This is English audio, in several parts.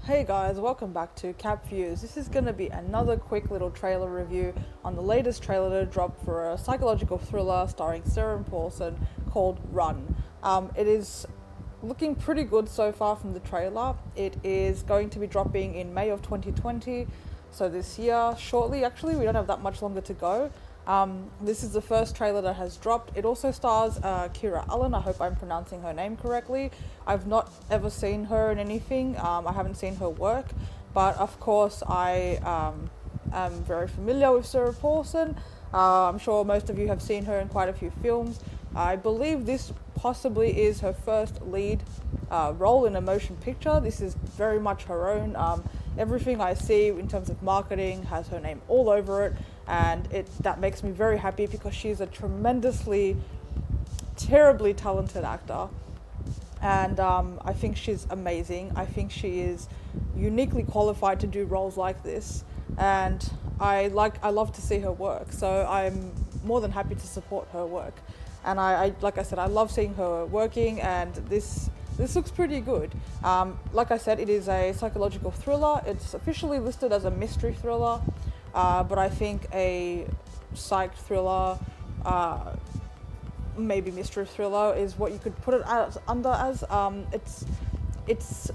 Hey guys, welcome back to Cap Views. This is going to be another quick little trailer review on the latest trailer to drop for a psychological thriller starring Sarah Paulson called Run. It is looking pretty good so far from the trailer. It is going to be dropping in May of 2020, so this year, shortly. Actually, we don't have that much longer to go. This is the first trailer that has dropped. It also stars Kira Allen. I hope I'm pronouncing her name correctly. I've not ever seen her in anything. I haven't seen her work, but of course I am very familiar with Sarah Paulson. I'm sure most of you have seen her in quite a few films. I believe this possibly is her first lead role in a motion picture. This is very much her own. Everything I see in terms of marketing has her name all over it, and that makes me very happy because she's a tremendously, terribly talented actor, and I think she's amazing. I think she is uniquely qualified to do roles like this, and I love to see her work, so I'm more than happy to support her work. And I like I said, I love seeing her working, and this looks pretty good. Like I said, it is a psychological thriller. It's officially listed as a mystery thriller, but I think a psych thriller, maybe mystery thriller is what you could put it under as. It's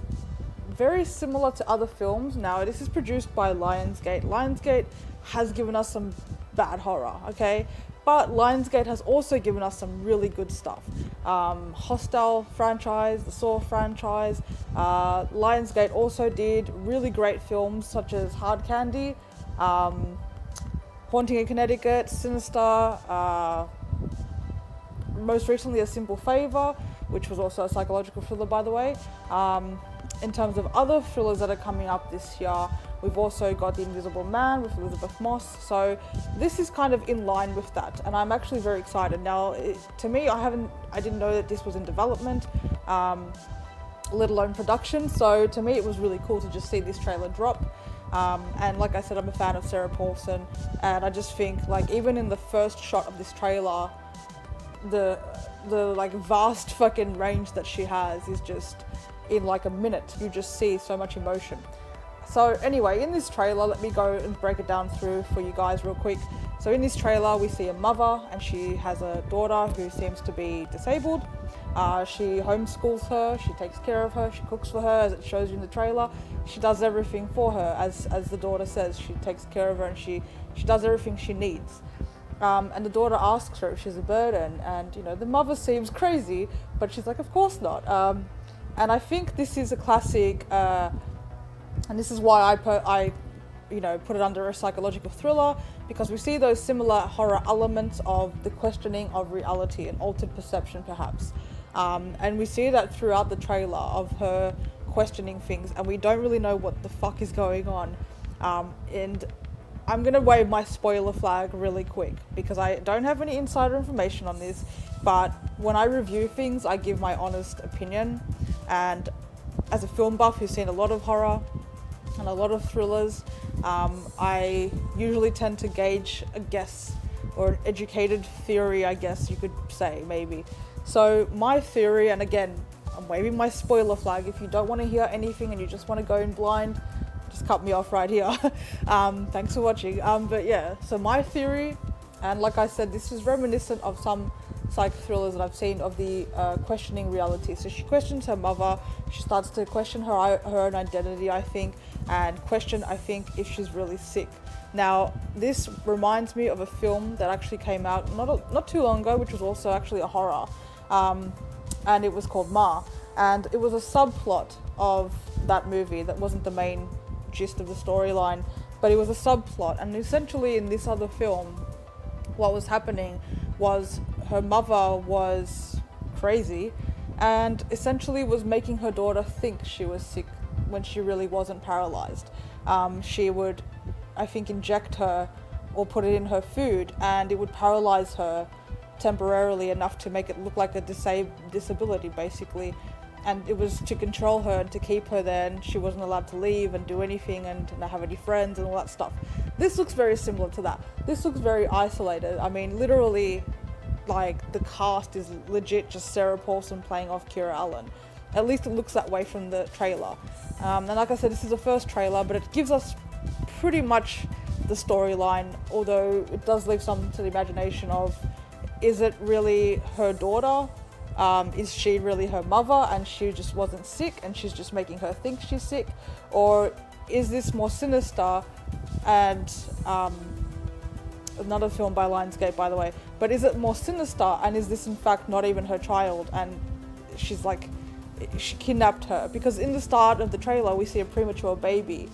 very similar to other films. Now, this is produced by Lionsgate. Lionsgate has given us some bad horror, okay? But Lionsgate has also given us some really good stuff. Hostel franchise, the Saw franchise. Lionsgate also did really great films such as Hard Candy, Haunting in Connecticut, Sinister, most recently A Simple Favor, which was also a psychological thriller, by the way. In terms of other thrillers that are coming up this year, we've also got The Invisible Man with Elizabeth Moss, so this is kind of in line with that, and I'm actually very excited. Now, to me, I didn't know that this was in development, let alone production, so to me it was really cool to just see this trailer drop. And like I said, I'm a fan of Sarah Paulson, and I just think, like, even in the first shot of this trailer, the like vast fucking range that she has is just, in like a minute, you just see so much emotion. So anyway, in this trailer, let me go and break it down through for you guys real quick. So in this trailer, we see a mother, and she has a daughter who seems to be disabled. She homeschools her, she takes care of her, she cooks for her, as it shows you in the trailer. She does everything for her, as the daughter says. She takes care of her, and she does everything she needs. And the daughter asks her if she's a burden, and you know, the mother seems crazy, but she's like, of course not. And I think this is a classic, and this is why I put it under a psychological thriller, because we see those similar horror elements of the questioning of reality and altered perception, perhaps. And we see that throughout the trailer of her questioning things, and we don't really know what the fuck is going on. And I'm going to wave my spoiler flag really quick, because I don't have any insider information on this, but when I review things, I give my honest opinion. And as a film buff who's seen a lot of horror and a lot of thrillers, I usually tend to gauge a guess, or an educated theory, I guess you could say, maybe. So my theory, and again, I'm waving my spoiler flag. If you don't want to hear anything and you just want to go in blind, just cut me off right here. Thanks for watching. But yeah, so my theory, and like I said, this is reminiscent of some psych thrillers that I've seen, of the questioning reality. So she questions her mother, she starts to question her own identity, I think, and question, I think, if she's really sick. Now, this reminds me of a film that actually came out not too long ago, which was also actually a horror, and it was called Ma, and it was a subplot of that movie that wasn't the main gist of the storyline, but it was a subplot. And essentially in this other film, what was happening was her mother was crazy and essentially was making her daughter think she was sick when she really wasn't paralyzed. She would, I think, inject her or put it in her food, and it would paralyze her temporarily enough to make it look like a disability, basically. And it was to control her and to keep her there, and she wasn't allowed to leave and do anything and not have any friends and all that stuff. This looks very similar to that. This looks very isolated. I mean, literally, like, the cast is legit just Sarah Paulson playing off Kira Allen. At least it looks that way from the trailer. And like I said, this is the first trailer, but it gives us pretty much the storyline, although it does leave some to the imagination of, is it really her daughter? Is she really her mother and she just wasn't sick and she's just making her think she's sick? Or is this more sinister and another film by Lionsgate, by the way, but is it more sinister and is this in fact not even her child and she's like, she kidnapped her? Because in the start of the trailer we see a premature baby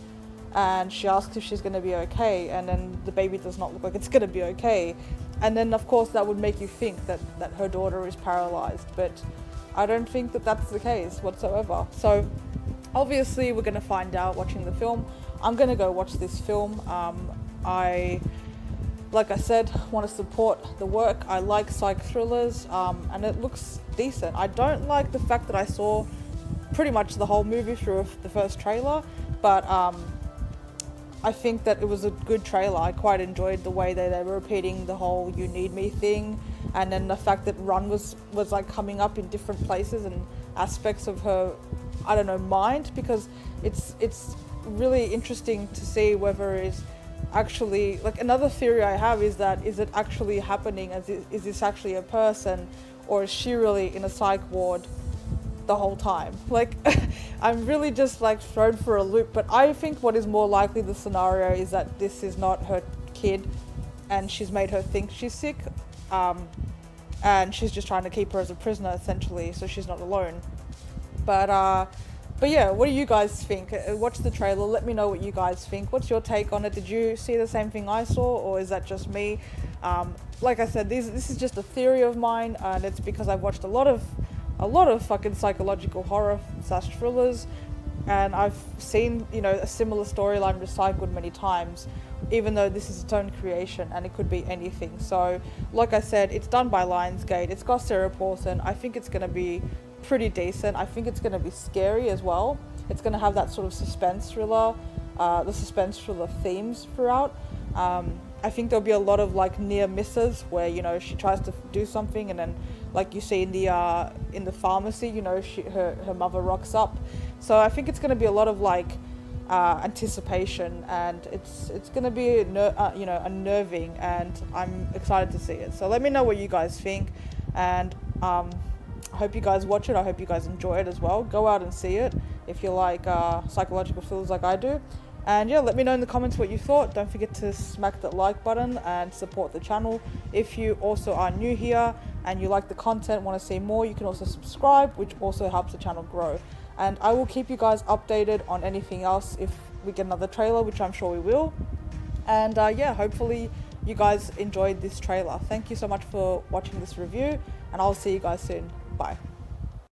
and she asks if she's going to be okay, and then the baby does not look like it's going to be okay, and then of course that would make you think that her daughter is paralyzed, but I don't think that that's the case whatsoever. So obviously we're going to find out watching the film. I'm going to go watch this film. Like I said, want to support the work. I like psych thrillers, and it looks decent. I don't like the fact that I saw pretty much the whole movie through the first trailer, but I think that it was a good trailer. I quite enjoyed the way they were repeating the whole "you need me" thing, and then the fact that Run was like coming up in different places and aspects of her, I don't know, mind, because it's really interesting to see whether it's actually, like, another theory I have is that, is it actually happening? Is this actually a person, or is she really in a psych ward the whole time? Like, I'm really just like thrown for a loop, but I think what is more likely the scenario is that this is not her kid and she's made her think she's sick, and she's just trying to keep her as a prisoner essentially so she's not alone. But yeah, what do you guys think? Watch the trailer, let me know what you guys think. What's your take on it? Did you see the same thing I saw, or is that just me? Like I said, this is just a theory of mine, and it's because I've watched a lot of fucking psychological horror / thrillers, and I've seen, you know, a similar storyline recycled many times, even though this is its own creation and it could be anything. So like I said, it's done by Lionsgate, it's got Sarah Paulson. I think it's going to be pretty decent. I think it's going to be scary as well. It's going to have that sort of suspense thriller, the suspense thriller themes throughout. I think there'll be a lot of like near misses where, you know, she tries to do something and then, like you see in the pharmacy, you know, her mother rocks up. So I think it's going to be a lot of like anticipation, and it's going to be unnerving, and I'm excited to see it. So let me know what you guys think, and I hope you guys watch it. I hope you guys enjoy it as well. Go out and see it if you like psychological thrillers like I do. And yeah, let me know in the comments what you thought. Don't forget to smack that like button and support the channel. If you also are new here and you like the content, want to see more, you can also subscribe, which also helps the channel grow. And I will keep you guys updated on anything else if we get another trailer, which I'm sure we will. And yeah, hopefully you guys enjoyed this trailer. Thank you so much for watching this review, and I'll see you guys soon. Bye.